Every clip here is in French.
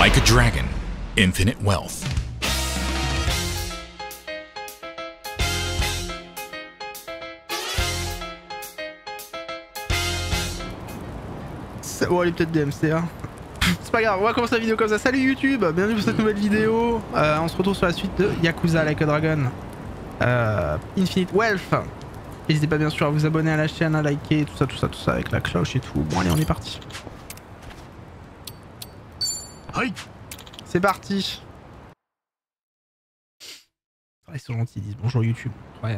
Like a dragon, infinite wealth. Bon, elle est peut-être DMC, hein. C'est pas grave, on va commencer la vidéo comme ça. Salut YouTube, bienvenue pour cette nouvelle vidéo. On se retrouve sur la suite de Yakuza Like a Dragon Infinite Wealth. N'hésitez pas bien sûr à vous abonner à la chaîne, à liker, tout ça avec la cloche et tout. Bon allez, on est parti. C'est parti. Ah, ils sont gentils, ils disent bonjour YouTube. Ouais.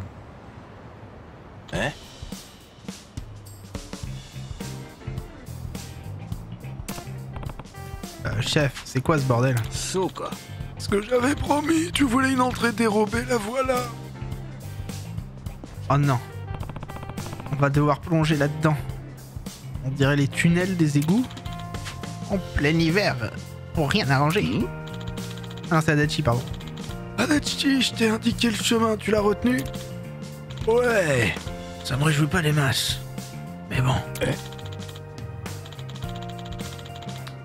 Chef, c'est quoi ce bordel? Ce que j'avais promis, tu voulais une entrée dérobée, la voilà. Oh non. On va devoir plonger là-dedans. On dirait les tunnels des égouts. En plein hiver. Pour rien arranger. Ah non, c'est Adachi, pardon. Adachi, je t'ai indiqué le chemin, tu l'as retenu? Ouais. Ça me réjouit pas les masses. Mais bon.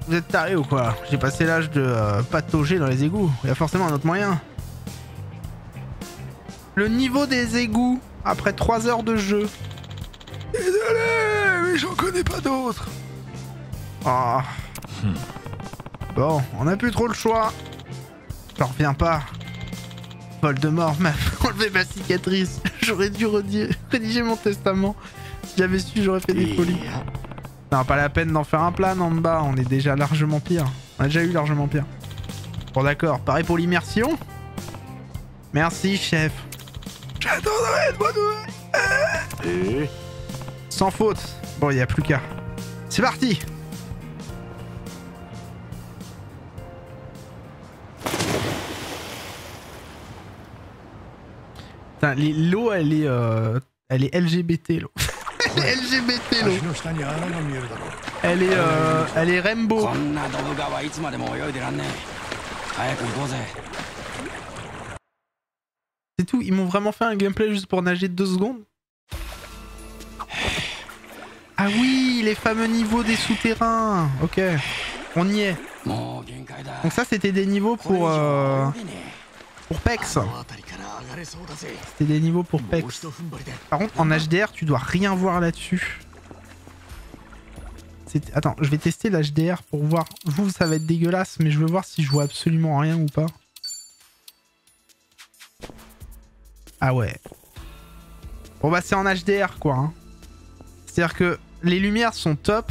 Vous êtes tarés ou quoi? J'ai passé l'âge de patauger dans les égouts. Il y a forcément un autre moyen. Le niveau des égouts après 3 heures de jeu. Désolé, mais j'en connais pas d'autres. Oh. Bon, on a plus trop le choix. J'en reviens pas. Voldemort m'a enlevé ma cicatrice. J'aurais dû rédiger mon testament. Si j'avais su, j'aurais fait des folies. Non, pas la peine d'en faire un plan en bas, on est déjà largement pire. On a déjà eu largement pire. Bon d'accord, pareil pour l'immersion. Merci chef. J'attendrai de bonne nouvelle. Sans faute. Bon, il n'y a plus qu'à. C'est parti. Putain, l'eau elle est LGBT l'eau. LGBT l'eau. Elle est Rainbow. C'est tout, ils m'ont vraiment fait un gameplay juste pour nager 2 secondes. Ah oui, les fameux niveaux des souterrains. Ok, on y est. Donc ça c'était des niveaux pour PEX. C'était des niveaux pour PEX. Par contre en HDR tu dois rien voir là-dessus. Attends, je vais tester l'HDR pour voir. Vous ça va être dégueulasse mais je veux voir si je vois absolument rien ou pas. Ah ouais. Bon bah c'est en HDR quoi. Hein. C'est-à-dire que les lumières sont top.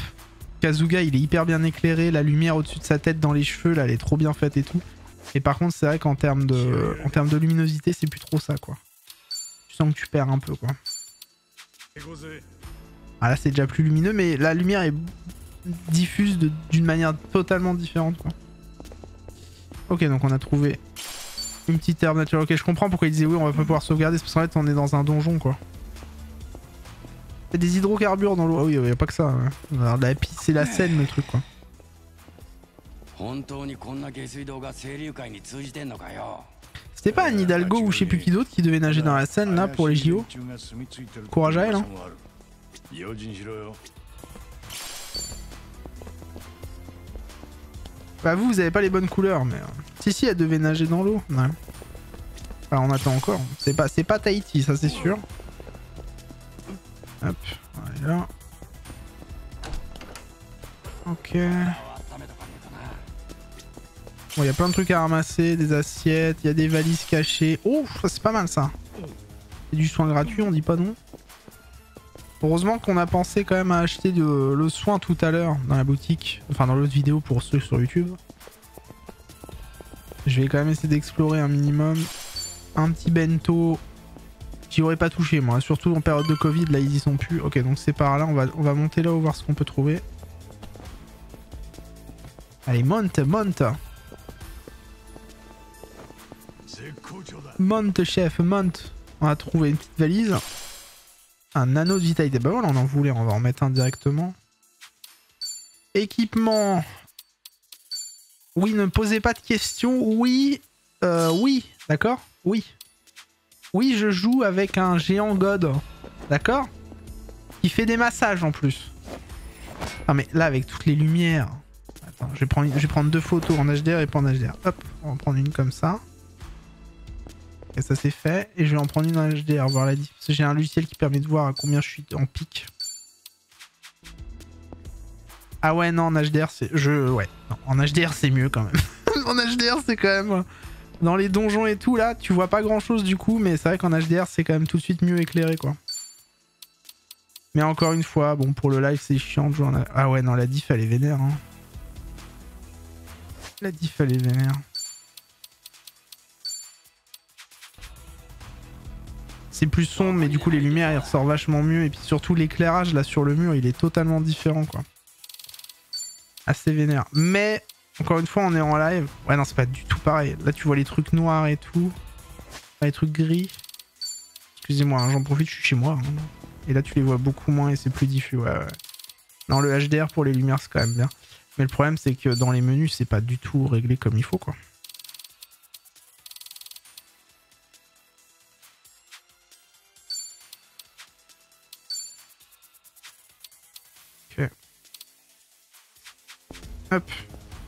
Kazuga il est hyper bien éclairé. La lumière au-dessus de sa tête dans les cheveux là elle est trop bien faite et tout. Et par contre c'est vrai qu'en termes de luminosité c'est plus trop ça quoi. Tu sens que tu perds un peu quoi. Ah là c'est déjà plus lumineux mais la lumière est diffuse d'une manière totalement différente quoi. Ok donc on a trouvé une petite herbe naturelle. Ok je comprends pourquoi il disait oui on va pas pouvoir sauvegarder. C'est parce qu'en fait on est dans un donjon quoi. Il y a des hydrocarbures dans l'eau. Ah oui y a pas que ça. Ouais. Alors, c'est la Seine le truc quoi. C'était pas Anne Hidalgo ou je sais plus qui d'autre qui devait nager dans la Seine là pour les JO. Courage à elle hein. Bah vous avez pas les bonnes couleurs mais... Si elle devait nager dans l'eau. Ouais. Alors on attend encore. C'est pas Tahiti ça c'est sûr. Hop, voilà. Ok. Bon, il y a plein de trucs à ramasser, des assiettes, il y a des valises cachées. Oh, c'est pas mal ça. C'est du soin gratuit, on dit pas non. Heureusement qu'on a pensé quand même à acheter le soin tout à l'heure dans la boutique. Enfin dans l'autre vidéo pour ceux sur YouTube. Je vais quand même essayer d'explorer un minimum. Un petit bento. J'y aurais pas touché moi, surtout en période de Covid, là ils y sont plus. Ok donc c'est par là, on va monter là-haut voir ce qu'on peut trouver. Allez monte. Monte chef, monte. On a trouvé une petite valise. Un anneau de vitalité. Bah voilà on en voulait, on va en mettre un directement. Équipement. Oui ne me posez pas de questions. Oui. Oui. D'accord. Oui. Oui je joue avec un géant god. D'accord. Qui fait des massages en plus. Ah mais là avec toutes les lumières. Attends Je vais prendre 2 photos en HDR et pas en HDR. Hop, on va en prendre une comme ça. Et ça c'est fait. Et je vais en prendre une en HDR, voir la différence. J'ai un logiciel qui permet de voir à combien je suis en pic. Ah ouais, non, en HDR c'est... Ouais, non, en HDR c'est mieux quand même. En HDR c'est quand même... Dans les donjons et tout là, tu vois pas grand chose du coup, mais c'est vrai qu'en HDR c'est quand même tout de suite mieux éclairé quoi. Mais encore une fois, bon pour le live c'est chiant de jouer en... Ah ouais, non, la diff elle est vénère. Hein. La diff elle est vénère. C'est plus sombre, mais du coup les lumières ils ressortent vachement mieux. Et puis surtout l'éclairage là sur le mur il est totalement différent quoi. Assez vénère. Mais encore une fois on est en live. Ouais non c'est pas du tout pareil. Là tu vois les trucs noirs et tout. Les trucs gris. Excusez-moi, hein, j'en profite, je suis chez moi. Hein. Et là tu les vois beaucoup moins et c'est plus diffus. Ouais, ouais. Non le HDR pour les lumières c'est quand même bien. Mais le problème c'est que dans les menus c'est pas du tout réglé comme il faut quoi. Ok. Hop.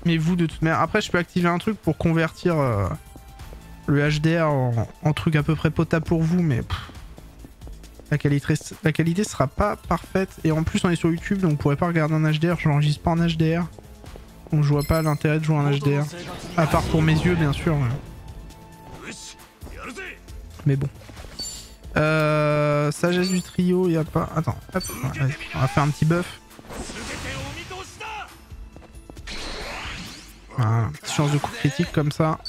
Mais vous de toute manière... Après je peux activer un truc pour convertir le HDR en truc à peu près potable pour vous, mais... La qualité sera pas parfaite. Et en plus on est sur YouTube donc on pourrait pas regarder en HDR. Je l'enregistre pas en HDR. Donc je vois pas l'intérêt de jouer en HDR. À part pour mes yeux bien sûr. Mais bon. Sagesse du trio, y a pas... Attends, hop, on va faire un petit buff. Voilà, petite chance de coup critique comme ça.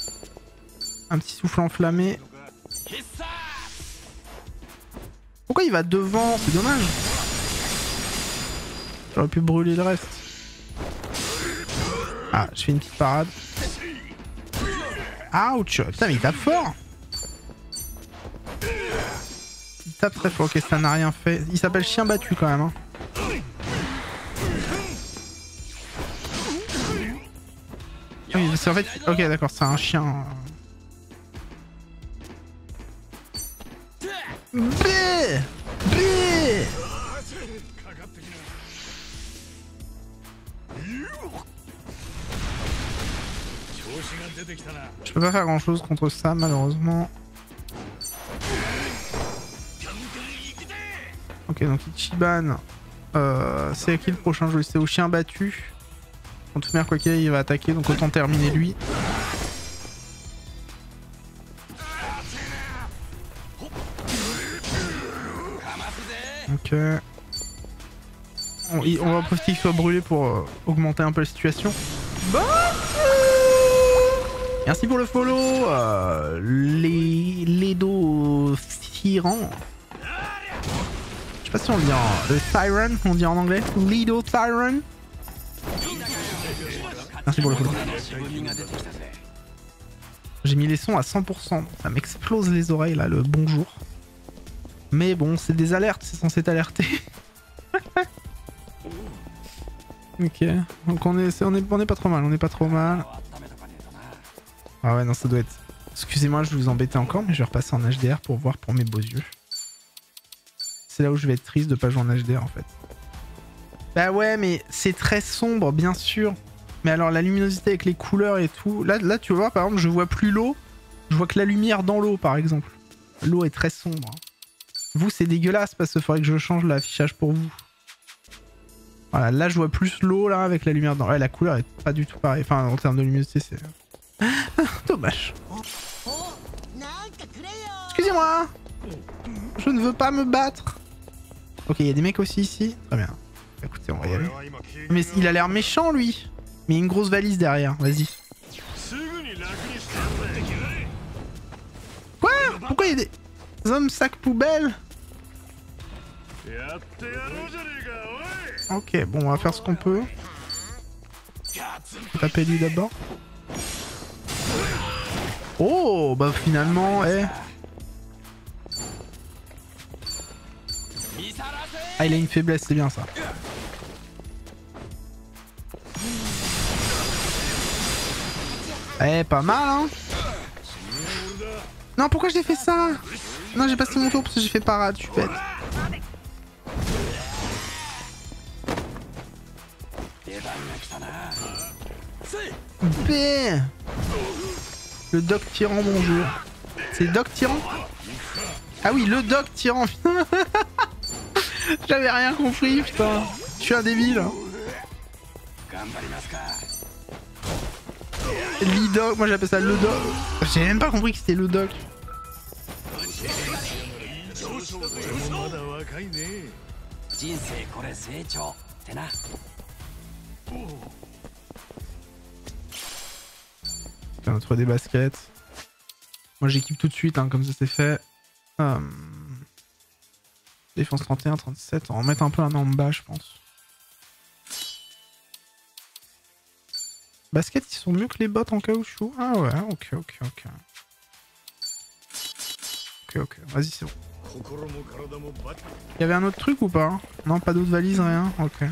Un petit souffle enflammé. Pourquoi il va devant? C'est dommage. J'aurais pu brûler le reste. Ah, je fais une petite parade. Ouch! Putain, mais il tape fort! Il tape très fort. Ok, ça n'a rien fait. Il s'appelle chien battu quand même. Hein. Oui, c'est en fait... Ok, d'accord, c'est un chien. Bé! Je peux pas faire grand chose contre ça malheureusement. Ok donc Ichiban c'est à qui le prochain jeu? C'est au chien battu. En toute manière quoi qu'il il va attaquer donc autant terminer lui. Ok. On va profiter qu'il soit brûlé pour augmenter un peu la situation. Merci pour le follow, Ledo Tyran. Je sais pas si on dit en... Le Tyran, on dit en anglais. Ledo Tyran. Merci pour le follow. J'ai mis les sons à 100%. Ça m'explose les oreilles là, le bonjour. Mais bon, c'est des alertes, c'est censé t'alerter. Ok, donc on est pas trop mal, on est pas trop mal. Ah ouais non ça doit être... Excusez-moi je vais vous embêter encore mais je vais repasser en HDR pour voir pour mes beaux yeux. C'est là où je vais être triste de pas jouer en HDR en fait. Bah ouais mais c'est très sombre bien sûr. Mais alors la luminosité avec les couleurs et tout... Là tu vois par exemple je vois plus l'eau. Je vois que la lumière dans l'eau par exemple. L'eau est très sombre. Vous c'est dégueulasse parce qu'il faudrait que je change l'affichage pour vous. Voilà là je vois plus l'eau là avec la lumière dans... Ouais la couleur est pas du tout pareille. Enfin en termes de luminosité c'est... Dommage. Excusez-moi. Je ne veux pas me battre. Ok, il y a des mecs aussi ici. Très bien. Écoutez, on va y aller. Mais il a l'air méchant lui. Mais il y a une grosse valise derrière. Vas-y. Quoi? Pourquoi il y a des hommes sacs poubelles? Ok, bon, on va faire ce qu'on peut. Taper lui d'abord. Oh, bah finalement, eh. Ah, il a une faiblesse, c'est bien ça. Eh, pas mal, hein. Non, pourquoi j'ai fait ça? Non, j'ai passé mon tour parce que j'ai fait parade, je suis bête. B. Le Doc Tyran, bonjour. C'est Doc Tyran? Ah oui, le Doc Tyran. J'avais rien compris, putain. Je suis un débile. L'Idoc, moi j'appelle ça le Doc. J'ai même pas compris que c'était le Doc. On va trouver des baskets. Moi j'équipe tout de suite, hein, comme ça c'est fait. Défense 31, 37. On va remettre un peu un Namba, je pense. Baskets qui sont mieux que les bottes en caoutchouc. Ah ouais, ok. Ok, vas-y, c'est bon. Il y avait un autre truc ou pas? Non, pas d'autres valises, rien. Ok.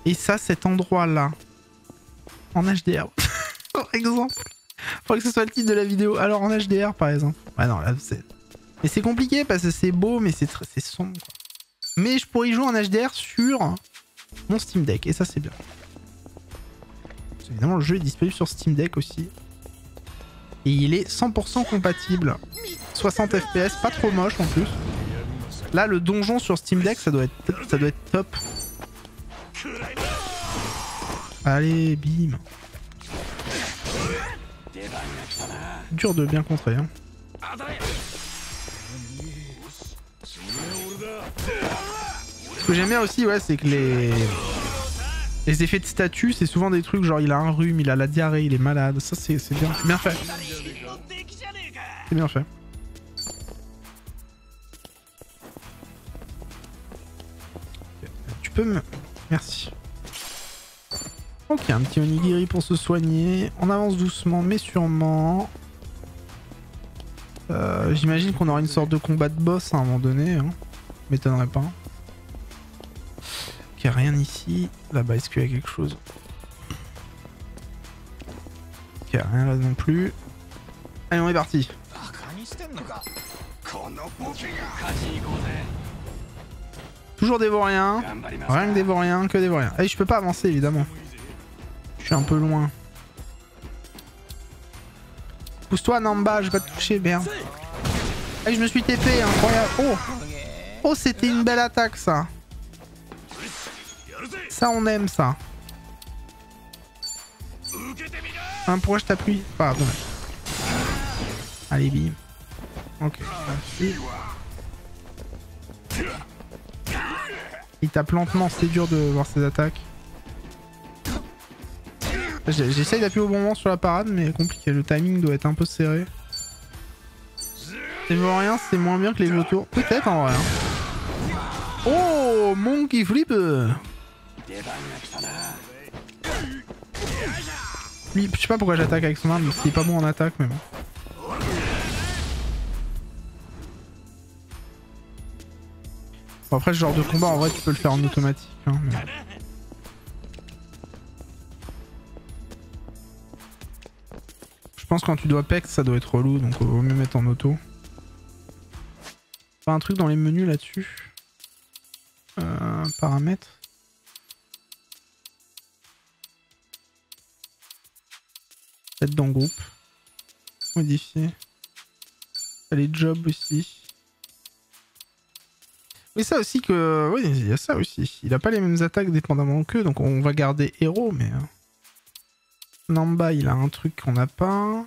Et ça, cet endroit-là. En HDR. Par exemple. Faudrait que ce soit le titre de la vidéo. Alors en HDR, par exemple. Ouais, non, là, c'est... Mais c'est compliqué parce que c'est beau, mais c'est sombre, quoi. Mais je pourrais y jouer en HDR sur mon Steam Deck. Et ça, c'est bien. Évidemment, le jeu est disponible sur Steam Deck aussi. Et il est 100% compatible. 60 FPS, pas trop moche en plus. Là, le donjon sur Steam Deck, ça doit être top. Allez, bim. Dur de bien contrer. Hein. Ce que j'aime bien aussi, ouais, c'est que les effets de statut, c'est souvent des trucs genre il a un rhume, il a la diarrhée, il est malade. Ça, c'est bien. C'est bien fait. C'est bien fait. Tu peux me... Merci. Ok, un petit onigiri pour se soigner. On avance doucement, mais sûrement. J'imagine qu'on aura une sorte de combat de boss à un moment donné. Hein. M'étonnerait pas. Ok, rien ici. Là-bas, est-ce qu'il y a quelque chose? Ok, rien là non plus. Allez, on est parti. Toujours des vauriens. Rien que des vauriens, que des vauriens. Allez, je peux pas avancer évidemment. Je suis un peu loin. Pousse-toi, Namba, je vais te toucher, merde. Allez, je me suis TP, incroyable. Oh, oh, c'était une belle attaque, ça. Ça, on aime ça. Hein, pourquoi je t'appuie? Pardon. Allez, bim. Ok, merci. Il tape lentement, c'est dur de voir ses attaques. J'essaye d'appuyer au bon moment sur la parade, mais compliqué. Le timing doit être un peu serré. Les vauriens, c'est moins bien que les vautours. Peut-être en vrai. Oh, Monkey Flip. Lui, je sais pas pourquoi j'attaque avec son arme, parce qu'il est pas bon en attaque, mais bon. Bon, après, ce genre de combat, en vrai, tu peux le faire en automatique. Hein, mais... Je pense que quand tu dois pex, ça doit être relou, donc vaut mieux mettre en auto. Pas un truc dans les menus là-dessus. Paramètres. Être dans groupe. Modifier. Les jobs aussi. Mais ça aussi que... Oui, il y a ça aussi. Il a pas les mêmes attaques dépendamment qu'eux, donc on va garder héros, mais... Namba, il a un truc qu'on n'a pas.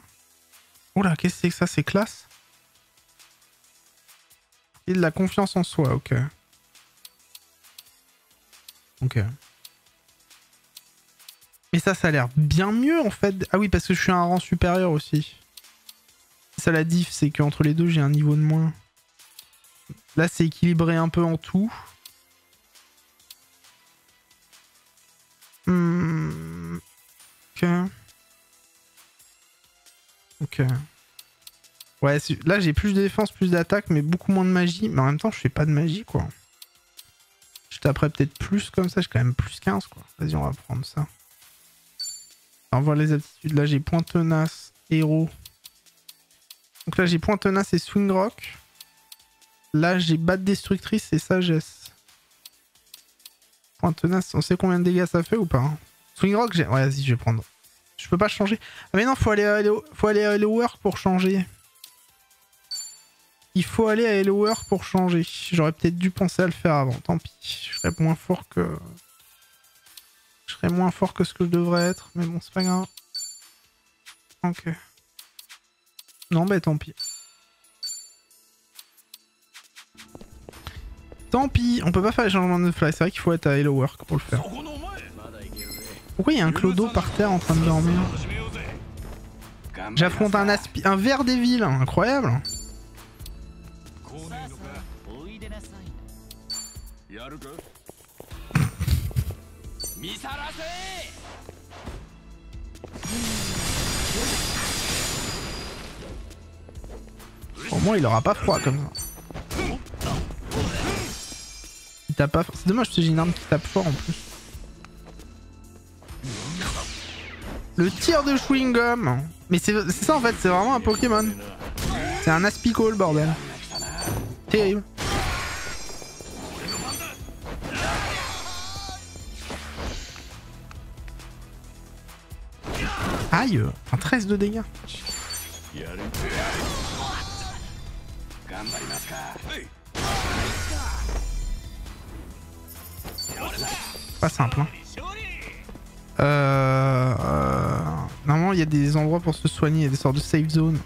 Oula, qu'est-ce que c'est que ça? C'est classe. Et de la confiance en soi, ok. Ok. Mais ça a l'air bien mieux en fait. Ah oui, parce que je suis à un rang supérieur aussi. Ça la diff, c'est qu'entre les deux, j'ai un niveau de moins. Là, c'est équilibré un peu en tout. Ok. Ok. Ouais, là j'ai plus de défense, plus d'attaque, mais beaucoup moins de magie. Mais en même temps, je fais pas de magie, quoi. Je taperais peut-être plus comme ça, j'ai quand même plus 15, quoi. Vas-y, on va prendre ça. On voit les aptitudes. Là, j'ai point tenace, héros. Donc là, j'ai point tenace et swing rock. Là, j'ai batte destructrice et sagesse. Point tenace, on sait combien de dégâts ça fait ou pas? Swing rock, j'ai... Ouais, vas-y, je vais prendre. Je peux pas changer. Ah mais non, faut aller à Hello Work pour changer. Il faut aller à Hello Work pour changer. J'aurais peut-être dû penser à le faire avant. Tant pis. Je serais moins fort que... Je serais moins fort que ce que je devrais être. Mais bon, c'est pas grave. Ok. Non, bah tant pis. Tant pis. On peut pas faire les changements de fly. C'est vrai qu'il faut être à Hello Work pour le faire. Pourquoi il y a un clodo par terre en train de dormir? J'affronte un ver des villes. Incroyable. Au moins il aura pas froid comme ça. Il tape pas... C'est dommage parce que j'ai une arme qui tape fort en plus. Le tir de chewing gum. Mais c'est ça en fait, c'est vraiment un Pokémon. C'est un Aspicall bordel. Terrible. Aïe, un 13 de dégâts. Pas simple, hein. Normalement, il y a des endroits pour se soigner, il y a des sortes de safe zone.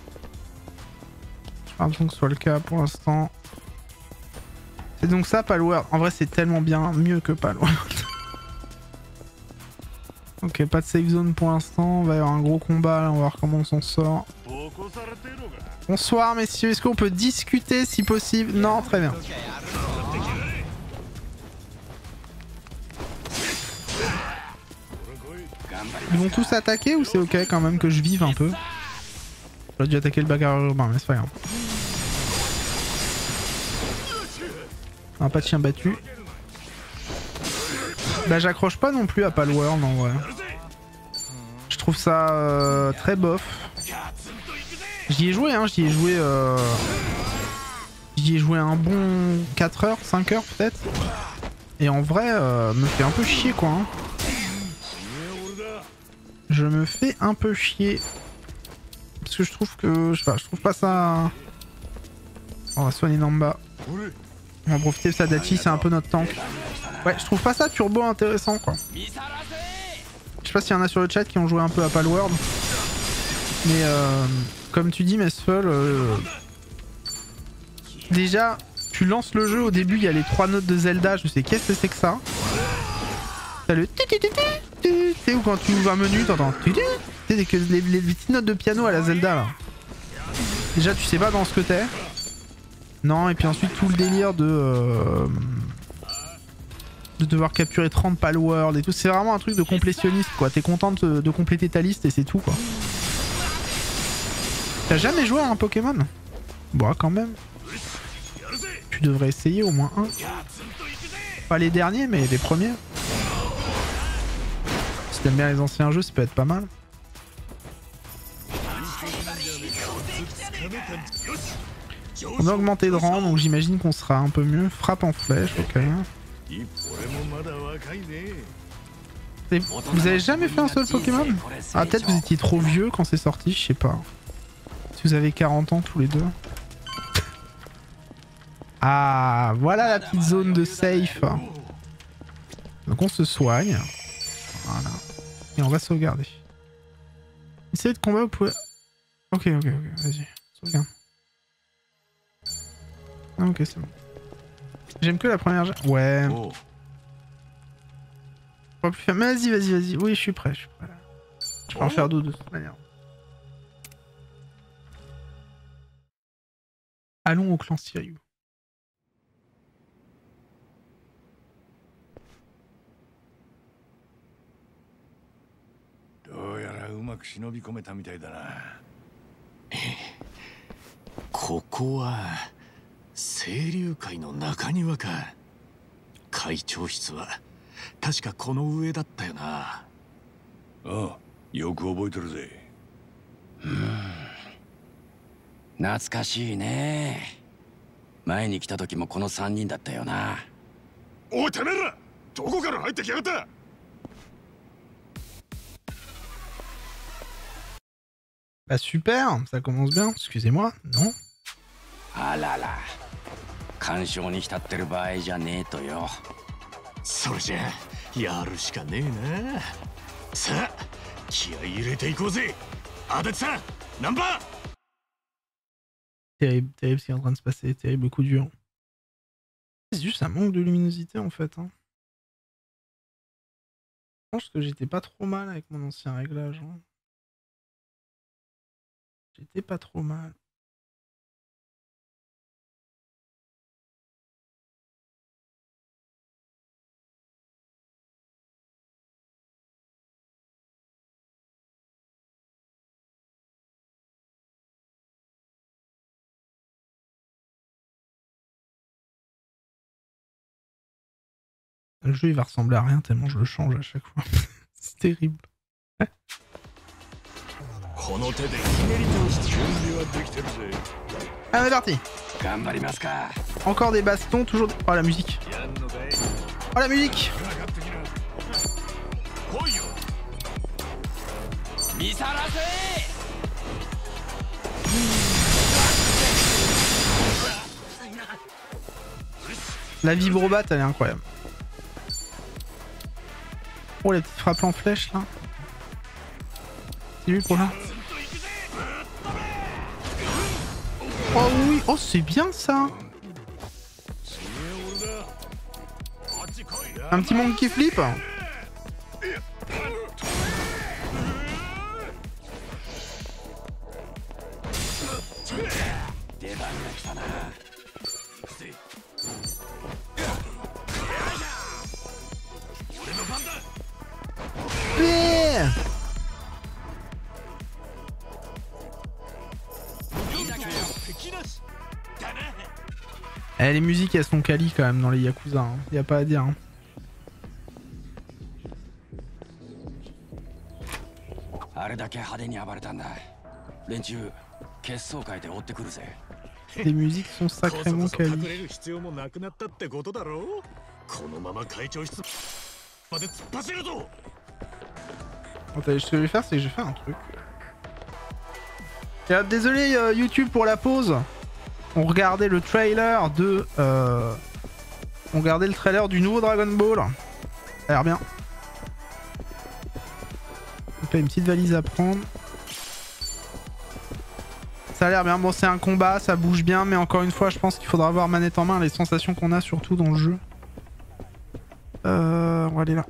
J'ai pas l'impression que ce soit le cas pour l'instant. C'est donc ça, Palworld. En vrai, c'est tellement bien, mieux que Palworld. Ok, pas de safe zone pour l'instant. On va y avoir un gros combat, là, on va voir comment on s'en sort. Bonsoir, messieurs. Est-ce qu'on peut discuter si possible? Non, très bien. Ils vont tous attaquer ou c'est ok quand même que je vive un peu? J'aurais dû attaquer le bagarreur urbain, mais c'est pas grave. Pas de chien battu. Bah j'accroche pas non plus à Palworld en vrai. Je trouve ça très bof. J'y ai joué, hein, j'y ai joué un bon 4 heures, 5 heures peut-être. Et en vrai, me fait un peu chier quoi. Hein. Je me fais un peu chier. Parce que je trouve que... Je sais pas, je trouve pas ça... On va soigner Namba. On va profiter de Sadachi, c'est un peu notre tank. Ouais, je trouve pas ça turbo intéressant quoi. Je sais pas s'il y en a sur le chat qui ont joué un peu à Palworld. Mais comme tu dis, Mesful, déjà, tu lances le jeu, au début il y a les 3 notes de Zelda, je sais qu'est-ce que c'est que ça. T'as le tu sais, ou quand tu ouvres un menu, t'entends les petites notes de piano à la Zelda là. Déjà tu sais pas dans ce que t'es. Non, et puis ensuite tout le délire de devoir capturer 30 Palworld et tout. C'est vraiment un truc de complétionniste quoi. T'es content de compléter ta liste et c'est tout quoi. T'as jamais joué à un Pokémon? Bon, quand même. Tu devrais essayer au moins un. Pas les derniers, mais les premiers. Si t'aimes bien les anciens jeux, ça peut être pas mal. On a augmenté de rang, donc j'imagine qu'on sera un peu mieux. Frappe en flèche, ok. Et vous avez jamais fait un seul Pokémon? Ah, peut-être vous étiez trop vieux quand c'est sorti, je sais pas. Si vous avez 40 ans tous les deux. Ah, voilà la petite zone de safe. Donc on se soigne. Voilà. Et on va sauvegarder. Essayez de combat, vous pouvez... Ok, vas-y. Sauvegarde. Ah, ok, c'est bon. J'aime que la première... Ouais. On va plus faire... Mais vas-y. Oui, je suis prêt. Je peux en faire d'autres de toute manière. Allons au clan Sirius. Bah super, ça commence bien. Excusez-moi, non?あらら干渉に浸ってる場合じゃねえとよ。それじゃあやるしかねえな。さあ気合い入れていこうぜ。足立さんナンバー。 Terrible, terrible ce qui est en train de se passer, terrible coup dur. C'est juste un manque de luminosité en fait. Hein. Je pense que j'étais pas trop mal avec mon ancien réglage. Hein. J'étais pas trop mal. Le jeu il va ressembler à rien tellement je le change à chaque fois. C'est terrible. Ah, on est parti. 頑張りますか。 Encore des bastons, toujours des... Oh la musique. Oh la musique. 見さらせ。 La vibrobat elle est incroyable. Oh la petite frappe en flèche là. C'est lui le prochain. Oh oui, oh c'est bien ça. Un petit monkey flip. Yeah. Eh, les musiques elles sont quali quand même dans les Yakuza, hein. Y a pas à dire. Hein. Les musiques sont sacrément quali. Attendez, ce que je vais faire, c'est que je vais faire un truc. Désolé YouTube pour la pause. On regardait le trailer de... On regardait le trailer du nouveau Dragon Ball. Ça a l'air bien. Donc là, une petite valise à prendre. Ça a l'air bien. Bon, c'est un combat, ça bouge bien, mais encore une fois, je pense qu'il faudra avoir manette en main, les sensations qu'on a surtout dans le jeu. On va aller là.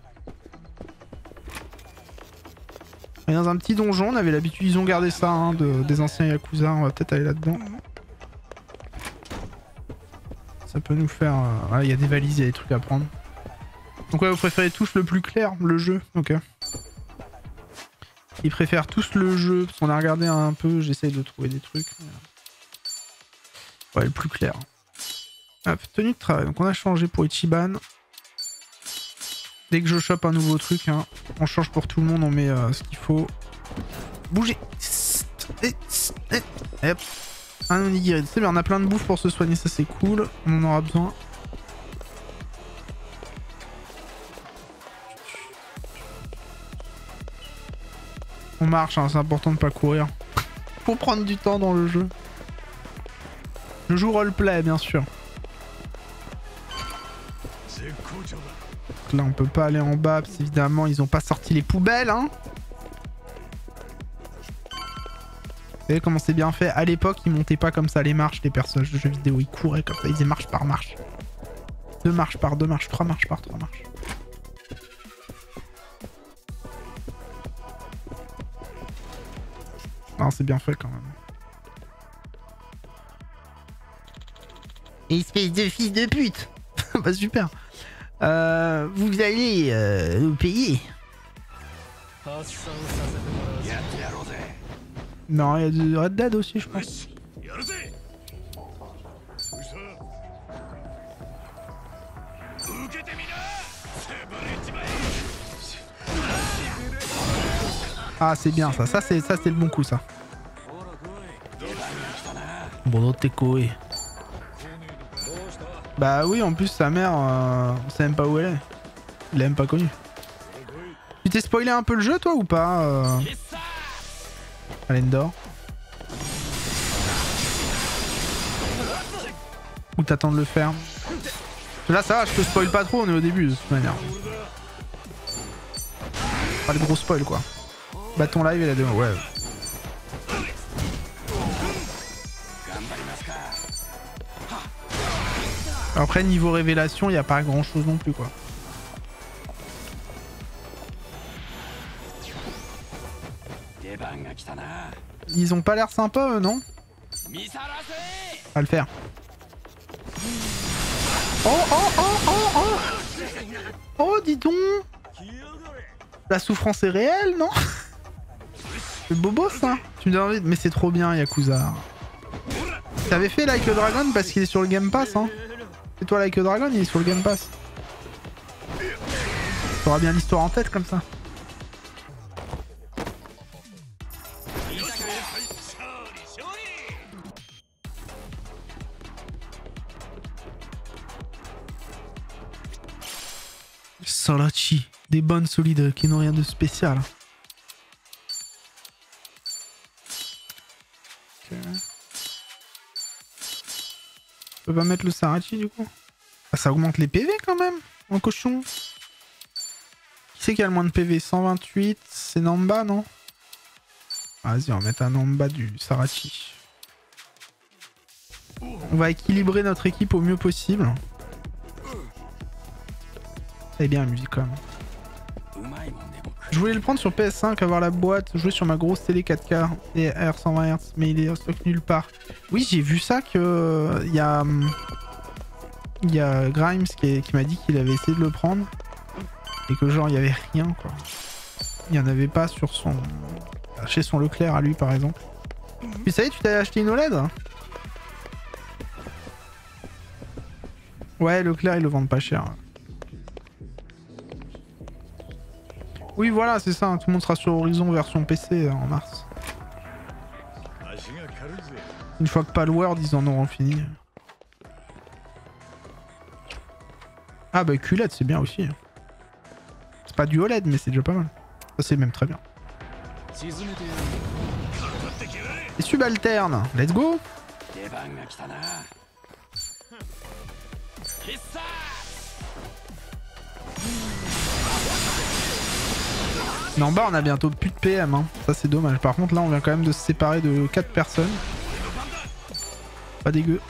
On est dans un petit donjon, on avait l'habitude, ils ont gardé ça hein, des anciens Yakuza, on va peut-être aller là-dedans. Ça peut nous faire... Ah, il y a des valises, il y a des trucs à prendre. Donc ouais, vous préférez tous le plus clair, le jeu, ok. Ils préfèrent tous le jeu, parce qu'on a regardé un peu, j'essaye de trouver des trucs. Ouais, le plus clair. Hop, tenue de travail, donc on a changé pour Ichiban. Dès que je chope un nouveau truc, hein, on change pour tout le monde, on met ce qu'il faut. Bougez. Hop. Un onigiri. C'est bien, on a plein de bouffe pour se soigner, ça c'est cool. On en aura besoin. On marche, hein, c'est important de pas courir. Faut prendre du temps dans le jeu. Je joue roleplay, bien sûr. Là on peut pas aller en bas parce évidemment ils ont pas sorti les poubelles hein. Vous savez comment c'est bien fait? À l'époque ils montaient pas comme ça les marches, les personnages de jeux vidéo, ils couraient comme ça, ils faisaient marche par marche. 2 marches par 2 marches, 3 marches par 3 marches. Non c'est bien fait quand même. Espèce de fils de pute. Bah super. Vous allez nous payer. Non, il y a du Red Dead aussi, je pense. Ah, c'est bien ça. Ça c'est le bon coup, ça. Bon, t'es coé. Bah oui, en plus sa mère, on sait même pas où elle est. Il l'a même pas connue. Tu t'es spoilé un peu le jeu toi ou pas Alendor. Ou t'attends de le faire. Là ça va, je te spoil pas trop, on est au début de toute manière. Pas le gros spoil quoi. Bâton live et la démo, ouais. Après niveau révélation, y a pas grand chose non plus quoi. Ils ont pas l'air sympas eux, non? On va le faire. Oh oh oh oh oh. Oh dis donc. La souffrance est réelle, non? C'est bobo ça. Tu me donnes envie de... Mais c'est trop bien Yakuza. T'avais fait Like a Dragon parce qu'il est sur le Game Pass hein. Et toi Like a Dragon il est sur le Game Pass. T'auras bien l'histoire en tête comme ça. Solachi, des bonnes solides qui n'ont rien de spécial. Okay. Je peux pas mettre le Sarachi du coup. Ah, ça augmente les PV quand même, en cochon. Qui c'est qui a le moins de PV? 128, c'est Namba non? Vas-y, on va mettre un Namba du Sarachi. On va équilibrer notre équipe au mieux possible. C'est bien la musique quand même. Je voulais le prendre sur PS5, avoir la boîte, jouer sur ma grosse télé 4K et R120 Hz, mais il est en stock nulle part. Oui, j'ai vu ça que il y a Grimes qui m'a dit qu'il avait essayé de le prendre et que genre il y avait rien quoi. Il y en avait pas sur son chez son Leclerc à lui par exemple. Puis ça y est, tu t'es acheté une OLED? Ouais, Leclerc ils le vendent pas cher. Oui, voilà, c'est ça. Tout le monde sera sur Horizon version PC en mars. Une fois que Palworld, ils en auront fini. Ah bah QLED, c'est bien aussi. C'est pas du OLED, mais c'est déjà pas mal. Ça, c'est même très bien. Et subalterne, let's go. Mais en bas on a bientôt plus de PM hein. Ça c'est dommage. Par contre là on vient quand même de se séparer de 4 personnes. Pas dégueu.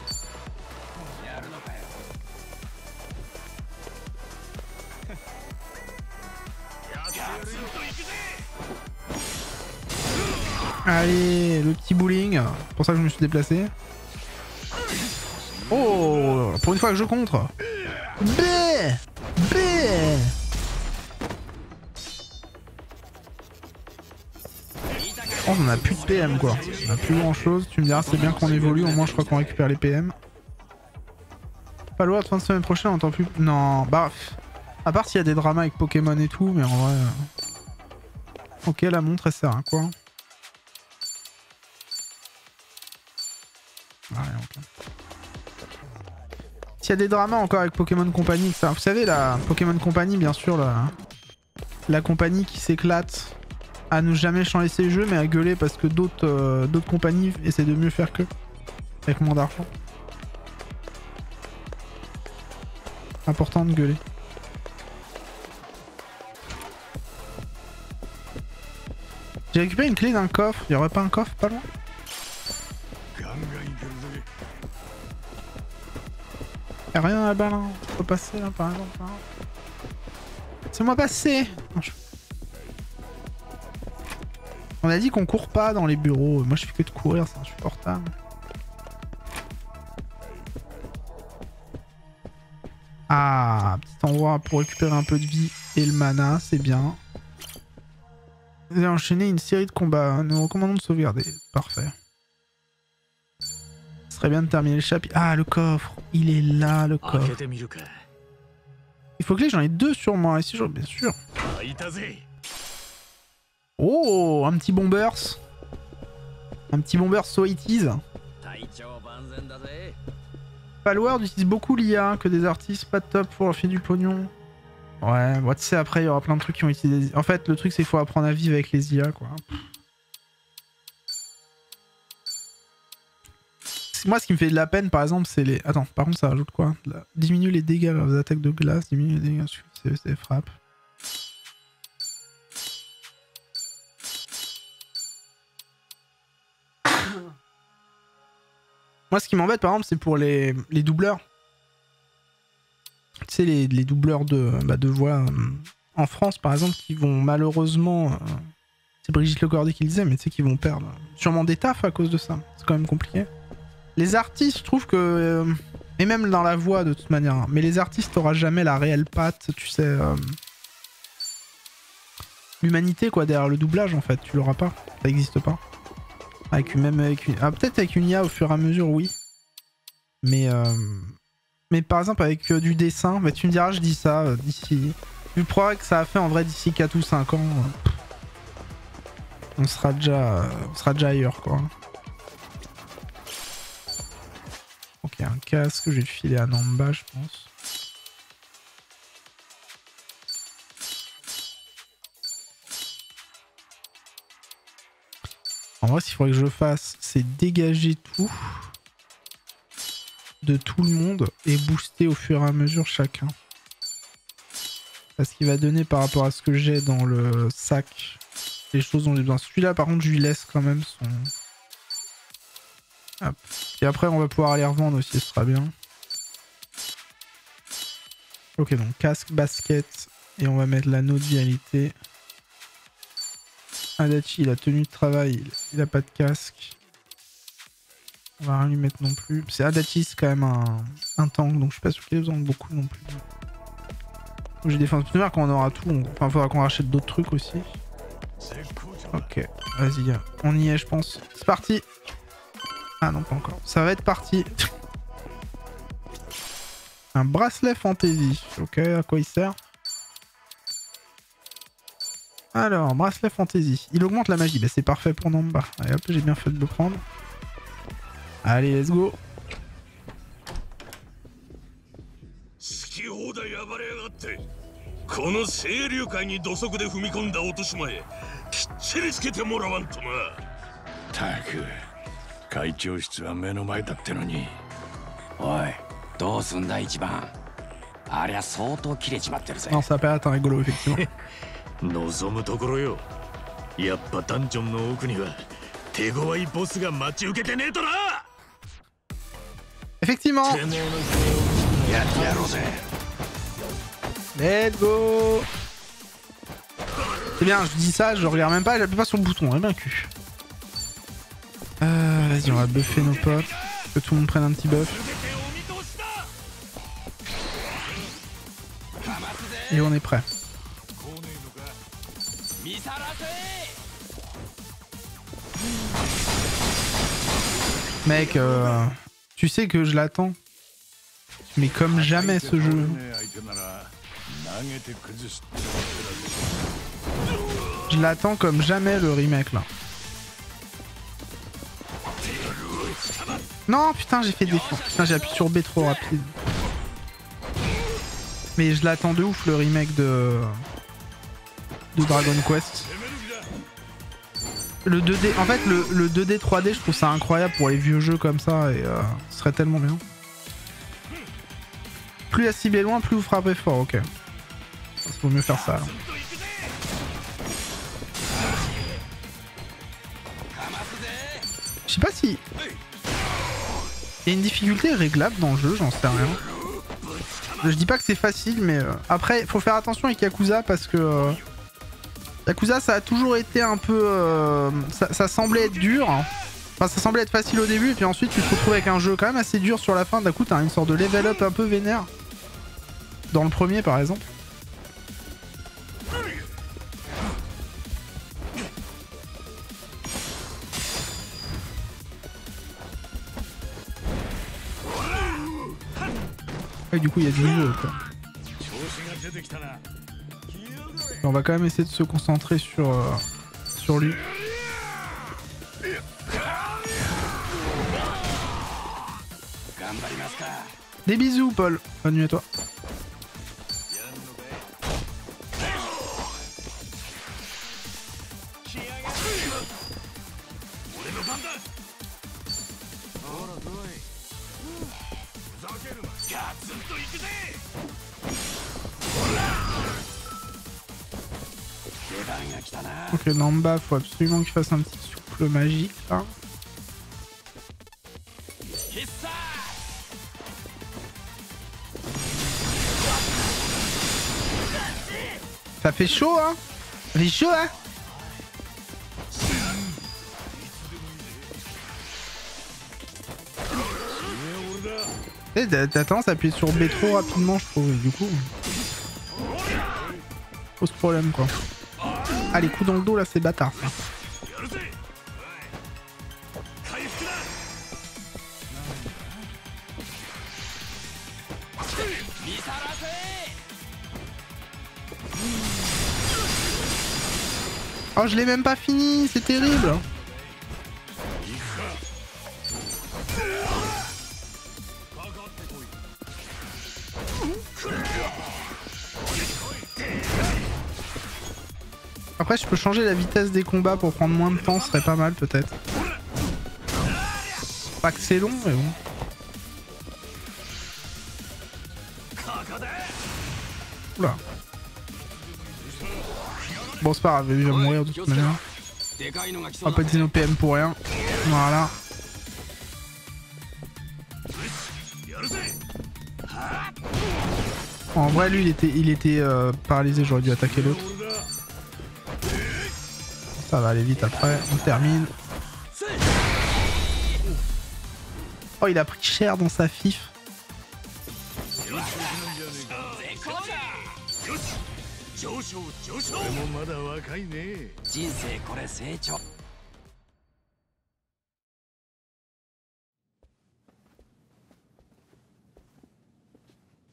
Allez, le petit bowling. C'est pour ça que je me suis déplacé. Oh, pour une fois que je contre. B. Oh, on a plus de PM quoi. On a plus grand chose. Tu me diras c'est bien qu'on évolue. Au moins je crois qu'on récupère les PM. Pas loin de fin de semaine prochaine on entend plus. Non, bah. À part s'il y a des dramas avec Pokémon et tout, mais en vrai. Ok, la montre elle sert à quoi? Ouais, ok. S'il y a des dramas encore avec Pokémon Company, ça. Vous savez la Pokémon Company bien sûr la compagnie qui s'éclate à ne jamais changer ses jeux mais à gueuler parce que d'autres compagnies essaient de mieux faire qu'eux avec moins d'argent. Important de gueuler. J'ai récupéré une clé d'un coffre, il y aurait pas un coffre pas loin? Y'a rien là-bas là, on peut passer là par exemple là. C'est-moi passer. On a dit qu'on court pas dans les bureaux. Moi je fais que de courir, c'est insupportable. Ah, petit endroit pour récupérer un peu de vie et le mana, c'est bien. Vous avez enchaîné une série de combats. Nous recommandons de sauvegarder. Parfait. Ce serait bien de terminer le chapitre. Ah, le coffre. Il est là, le coffre. Il faut que j'en ai 2 sur moi. Et si j'en... Bien sûr. Oh, un petit bombers. Un petit bombers so it is. Palworld utilise beaucoup l'IA que des artistes. Pas de top pour leur filer du pognon. Ouais, bah, tu sais, après, il y aura plein de trucs qui ont utilisé... En fait, le truc, c'est qu'il faut apprendre à vivre avec les IA, quoi. Moi, ce qui me fait de la peine, par exemple, c'est les... Attends, par contre, ça rajoute quoi? Diminue les dégâts lors des attaques de glace, diminue les dégâts sur les frappes. Moi, ce qui m'embête, par exemple, c'est pour les doubleurs. Tu sais, les doubleurs de voix en France, par exemple, qui vont malheureusement... c'est Brigitte Lecordier qui le disait, mais tu sais, qui vont perdre sûrement des tafs à cause de ça. C'est quand même compliqué. Les artistes, je trouve que... et même dans la voix, de toute manière. Hein, mais les artistes, t'auras jamais la réelle patte, tu sais... l'humanité, quoi, derrière le doublage, en fait. Tu l'auras pas. Ça existe pas. Même avec une... Ah, peut-être avec une IA au fur et à mesure, oui. Mais par exemple, avec du dessin, bah, tu me diras, je dis ça, d'ici... Vu le progrès que ça a fait, en vrai, d'ici 4 ou 5 ans, on sera déjà ailleurs, quoi. Ok, un casque, je vais le filer à Namba, je pense. En vrai, ce qu'il faudrait que je fasse, c'est dégager tout de tout le monde et booster au fur et à mesure chacun. Parce qu'il va donner par rapport à ce que j'ai dans le sac les choses dont j'ai besoin. Celui-là, par contre, je lui laisse quand même son... Hop. Et après, on va pouvoir les revendre aussi, ce sera bien. Ok, donc casque, basket, et on va mettre l'anneau de viralité. Adachi, la tenue de travail, il a pas de casque. On va rien lui mettre non plus. C'est Adachi, c'est quand même un tank, donc je suis pas sûr qu'il ait besoin de beaucoup non plus. J'ai des fins de quand on aura tout. Enfin, faudra qu'on rachète d'autres trucs aussi. Ok, vas-y, on y est, je pense. C'est parti. Ah non, pas encore. Ça va être parti. Un bracelet fantasy. Ok, à quoi il sert? Alors, bracelet fantasy. Il augmente la magie. Bah, c'est parfait pour Namba. Allez hop, j'ai bien fait de le prendre. Allez, let's go. Non, ça peut être un rigolo, effectivement. 望むところよ。やっぱダンジョンの奥には手強いボスが待ち受けてねえとな。 Effectivement. Let's go. C'est bien, je dis ça, je regarde même pas, j'appuie pas sur le bouton, j'ai bien cul. Vas-y, on va buffer nos potes. Que tout le monde prenne un petit buff. Et on est prêt. Mec, tu sais que je l'attends. Mais comme jamais ce jeu. Je l'attends comme jamais le remake là. Non putain j'ai fait des... Putain j'ai appuyé sur B trop rapide. Mais je l'attends de ouf le remake de Dragon Quest. Le 2D, en fait le 2D 3D je trouve ça incroyable pour les vieux jeux comme ça et ce serait tellement bien. Plus la cible est loin, plus vous frappez fort, ok. Il vaut mieux faire ça alors. Je sais pas si... Il y a une difficulté réglable dans le jeu, j'en sais rien. Je dis pas que c'est facile, mais après, il faut faire attention avec Yakuza parce que... Yakuza, ça a toujours été un peu... ça semblait être dur. Hein. Enfin, ça semblait être facile au début, et puis ensuite, tu te retrouves avec un jeu quand même assez dur sur la fin. D'un coup, t'as une sorte de level up un peu vénère. Dans le premier, par exemple. Et du coup, il y a du jeu, quoi. On va quand même essayer de se concentrer sur lui. Des bisous, Paul. Bonne nuit à toi. Ok, Namba, faut absolument qu'il fasse un petit souffle magique là. Ça fait chaud, hein? Ça fait chaud, hein? T'as tendance à appuyer sur B trop rapidement, je trouve, et du coup... Pose problème, quoi. Ah, les coups dans le dos, là, c'est bâtard, ça. Oh, je l'ai même pas fini, c'est terrible. Après, je peux changer la vitesse des combats pour prendre moins de temps, ce serait pas mal peut-être. Pas que c'est long, mais bon. Oula. Bon, c'est pas grave, il va mourir de toute manière. On va pas utiliser nos PM pour rien. Voilà. En vrai, lui, il était paralysé, j'aurais dû attaquer l'autre. Ça va aller vite après, on termine. Oh, il a pris cher dans sa fif.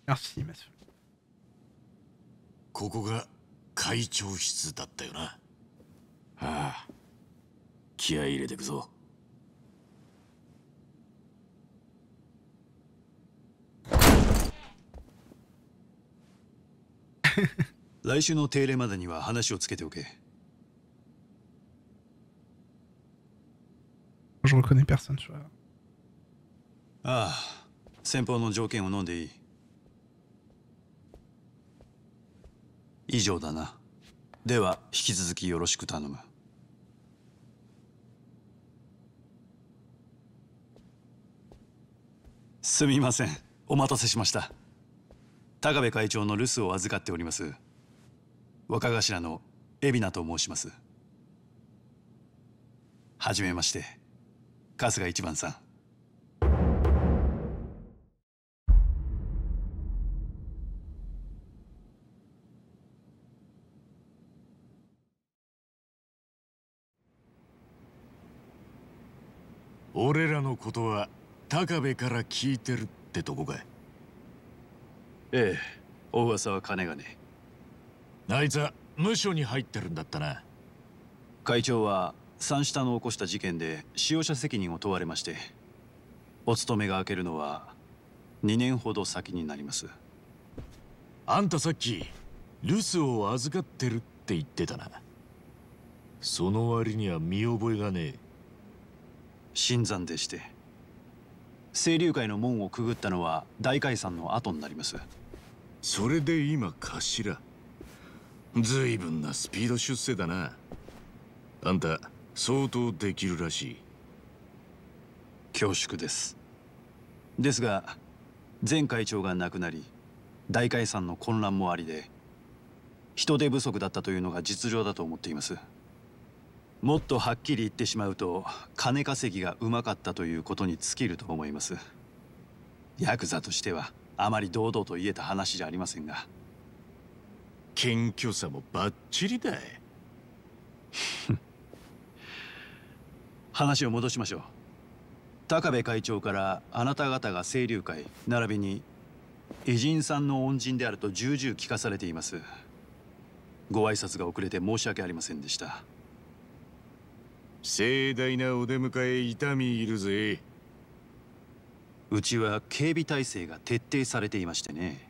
Merci, monsieur. ここが会長室だったよな。ああ、気合い入れてくぞ。来週の定例までには話をつけておけ。Je reconnais personne sur la... ああ、先方の条件を飲んでいい。以上だな。では引き続きよろしく頼む。すみません、お待たせしました。高部会長の留守を預かっております若頭の海老名と申します。はじめまして、春日一番さん。俺らのことは高部から聞いてるってとこかい。ええ、お噂は金がね。あいつは無所に入ってるんだったな。会長は三下の起こした事件で使用者責任を問われまして、お勤めが明けるのは2年ほど先になります。あんたさっき留守を預かってるって言ってたな。その割には見覚えがねえ。新参でして、清流会の門をくぐったのは大解散の後になります。それで今頭。ずいぶんなスピード出世だな。あんた相当できるらしい。恐縮です。ですが前会長が亡くなり、大解散の混乱もありで人手不足だったというのが実情だと思っています。もっとはっきり言ってしまうと、金稼ぎがうまかったということに尽きると思います。ヤクザとしてはあまり堂々と言えた話じゃありませんが。謙虚さもバッチリだい。話を戻しましょう。高部会長からあなた方が清流会並びに偉人さんの恩人であると重々聞かされています。ご挨拶が遅れて申し訳ありませんでした。盛大なお出迎え痛み入るぜ。うちは警備体制が徹底されていましてね。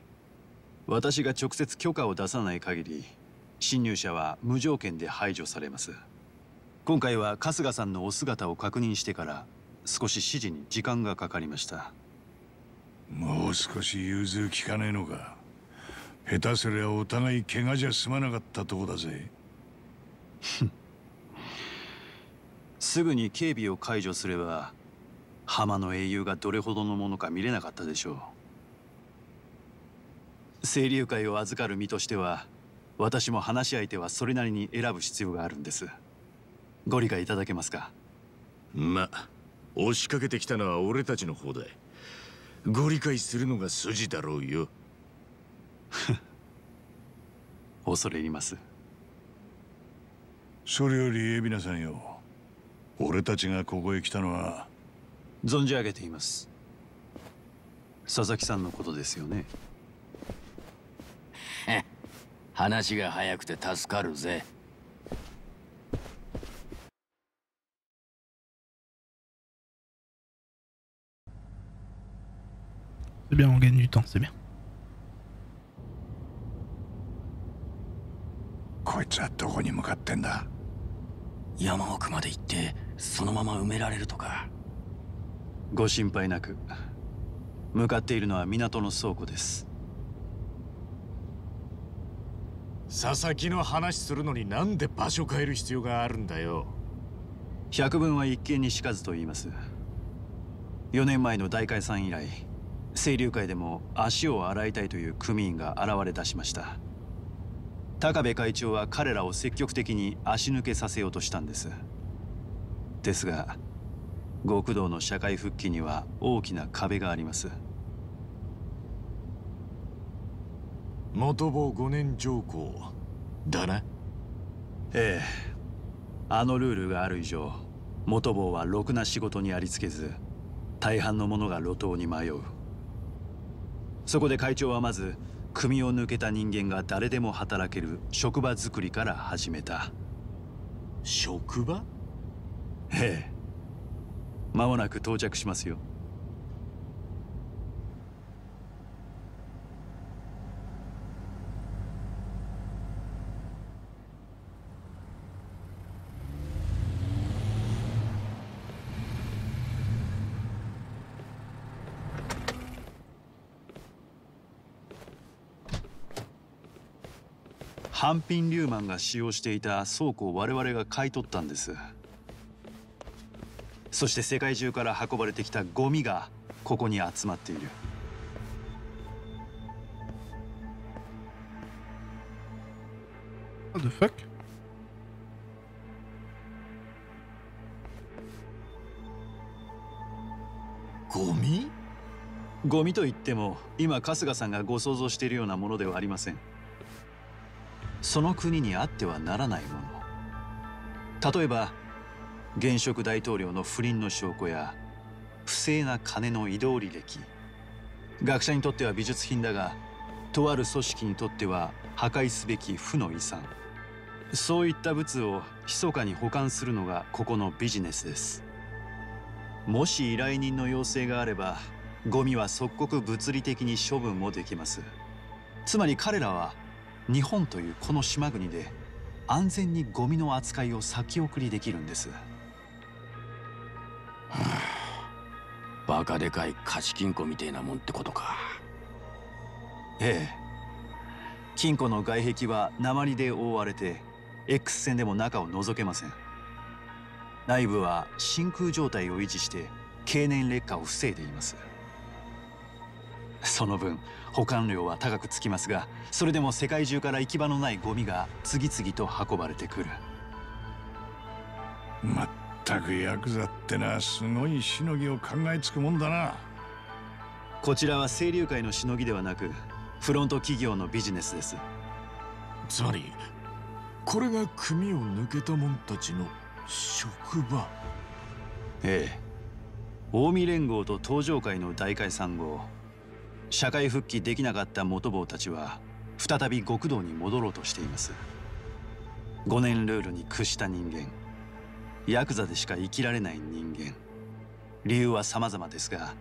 私が直接許可を出さない限り侵入者は無条件で排除されます。今回は春日さんのお姿を確認してから少し指示に時間がかかりました。もう少し融通きかねえのか。下手すりゃお互い怪我じゃ済まなかったとこだぜ。すぐに警備を解除すれば浜の英雄がどれほどのものか見れなかったでしょう。清流会を預かる身としては、私も話し相手はそれなりに選ぶ必要があるんです。ご理解いただけますか？ま、押しかけてきたのは俺たちの方だ。ご理解するのが筋だろうよ。恐れ入ります。それより海老名さんよ、俺たちがここへ来たのは。存じ上げています。佐々木さんのことですよね。話が早くて助かるぜ。C'est bien, on gagne du temps, c'est bien. こいつはどこに向かってんだ？山奥まで行ってそのまま埋められるとか。ご心配なく。向かっているのは港の倉庫です。佐々木の話するのになんで場所変える必要があるんだよ。百聞は一見にしかずと言います。4年前の大解散以来、清流会でも足を洗いたいという組員が現れ出しました。高部会長は彼らを積極的に足抜けさせようとしたんです。ですが極道の社会復帰には大きな壁があります。元坊5年条項だな。ええ、あのルールがある以上、元坊はろくな仕事にありつけず、大半の者が路頭に迷う。そこで会長はまず組を抜けた人間が誰でも働ける職場作りから始めた。職場？ええ、間もなく到着しますよ。ハンピン・リューマンが使用していた倉庫を我々が買い取ったんです。そして世界中から運ばれてきたゴミがここに集まっている。What the fuck? ゴミといっても今春日さんがご想像しているようなものではありません。その国にあってはならないもの。例えば現職大統領の不倫の証拠や不正な金の移動履歴。学者にとっては美術品だが、とある組織にとっては破壊すべき負の遺産。そういった物を密かに保管するのがここのビジネスです。もし依頼人の要請があれば、ゴミは即刻物理的に処分もできます。つまり彼らは日本というこの島国で安全にゴミの扱いを先送りできるんです。バカでかい貸金庫みてえなもんってことか。ええ、金庫の外壁は鉛で覆われて X 線でも中を覗けません。内部は真空状態を維持して経年劣化を防いでいます。その分保管料は高くつきますが、それでも世界中から行き場のないゴミが次々と運ばれてくる。まったくヤクザってのはすごいしのぎを考えつくもんだな。こちらは清流会のしのぎではなく、フロント企業のビジネスです。つまりこれが組を抜けた者たちの職場。ええ、近江連合と東上会の大解散後、社会復帰できなかった元坊たちは再び極道に戻ろうとしています。5年ルールに屈した人間、ヤクザでしか生きられない人間。理由は様々ですが、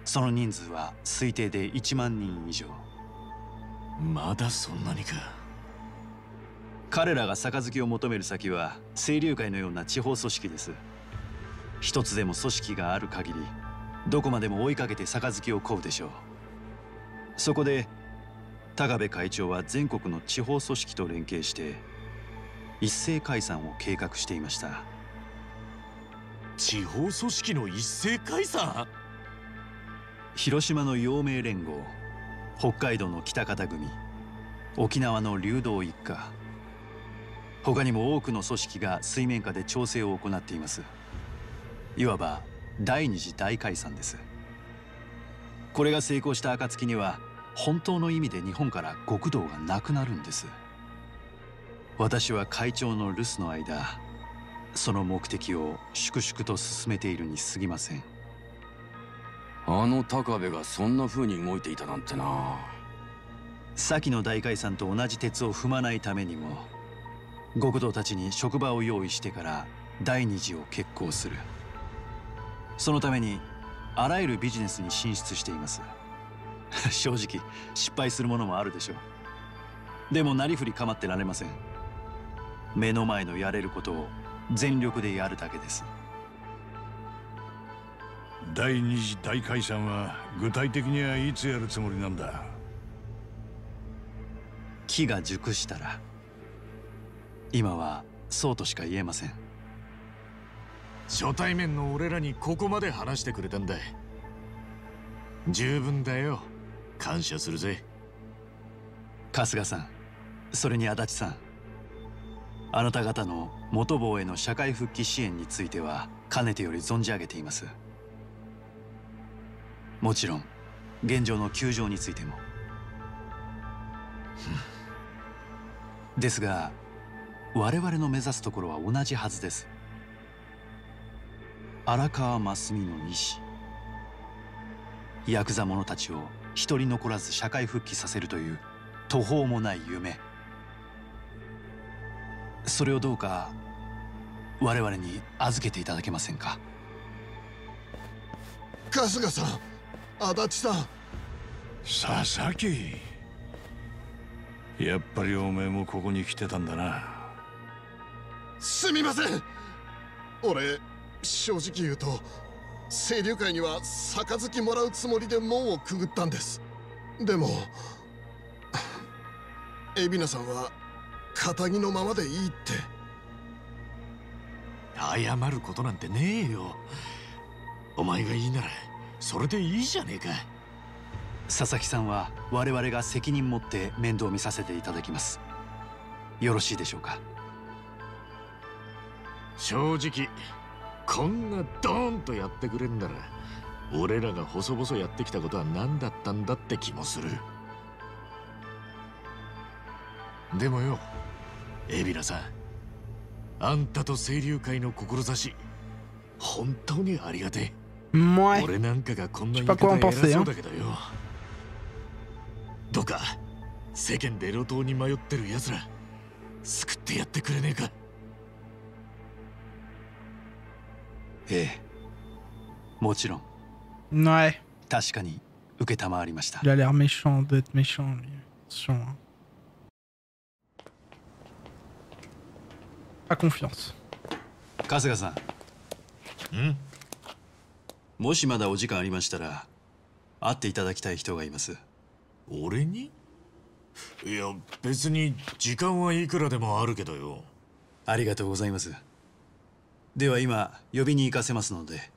その人数は推定で1万人以上。まだそんなにか。彼らが杯を求める先は清流会のような地方組織です。一つでも組織がある限りどこまでも追いかけて杯を乞うでしょう。そこで高部会長は全国の地方組織と連携して一斉解散を計画していました。地方組織の一斉解散？広島の陽明連合、北海道の北方組、沖縄の流動一家、他にも多くの組織が水面下で調整を行っています。いわば第二次大解散です。これが成功した暁には本当の意味で日本から極道がなくなるんです。私は会長の留守の間、その目的を粛々と進めているに過ぎません。あの高部がそんな風に動いていたなんてな。先の大解散と同じ鉄を踏まないためにも極道たちに職場を用意してから第二次を決行する。そのためにあらゆるビジネスに進出しています。正直失敗するものもあるでしょう。でもなりふり構ってられません。目の前のやれることを全力でやるだけです。第二次大解散は具体的にはいつやるつもりなんだ？機が熟したら。今はそうとしか言えません。初対面の俺らにここまで話してくれたんだ。十分だよ。感謝するぜ。春日さん、それに足立さん、あなた方の元坊への社会復帰支援についてはかねてより存じ上げています。もちろん現状の窮状についてもですが、我々の目指すところは同じはずです。荒川真澄の意志、ヤクザ者たちを一人残らず社会復帰させるという途方もない夢、それをどうか我々に預けていただけませんか？春日さん、足立さん。佐々木、やっぱりおめえもここに来てたんだな。すみません。俺正直言うと清流会には杯もらうつもりで門をくぐったんです。でも海老名さんは堅気のままでいいって。謝ることなんてねえよ。お前がいいならそれでいいじゃねえか。佐々木さんは我々が責任持って面倒見させていただきます。よろしいでしょうか？正直こんなドーンとやってくれんなら俺らが細々やってきたことは何だったんだって気もする。でもよ、海老名さん、あんたと清流会の志本当にありがてえ。Ouais. 俺なんかがこんな Je 言 sais い pas 方 quoi en 偉 penser, そう hein. だけどよ。どうか世間で路頭に迷ってる奴ら救ってやってくれねえか。ええ、もちろん。Ouais. 確かに承りました。 Il a l'air méchant d'être méchant, lui. Attention. Hein. Pas confiance. 春日さん、もしまだお時間ありましたら会っていただきたい人がいます。俺に？いや別に時間はいくらでもあるけどよ。ありがとうございます。では今呼びに行かせますので。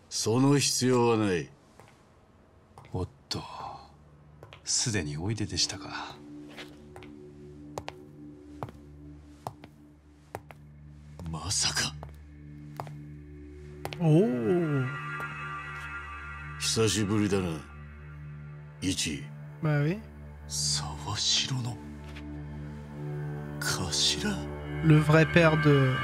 その必要はない。おっと、すでにおいででしたか。まさか。Oh. 久しぶりだな、一。Bah oui. 沢城の頭。 Le vrai père de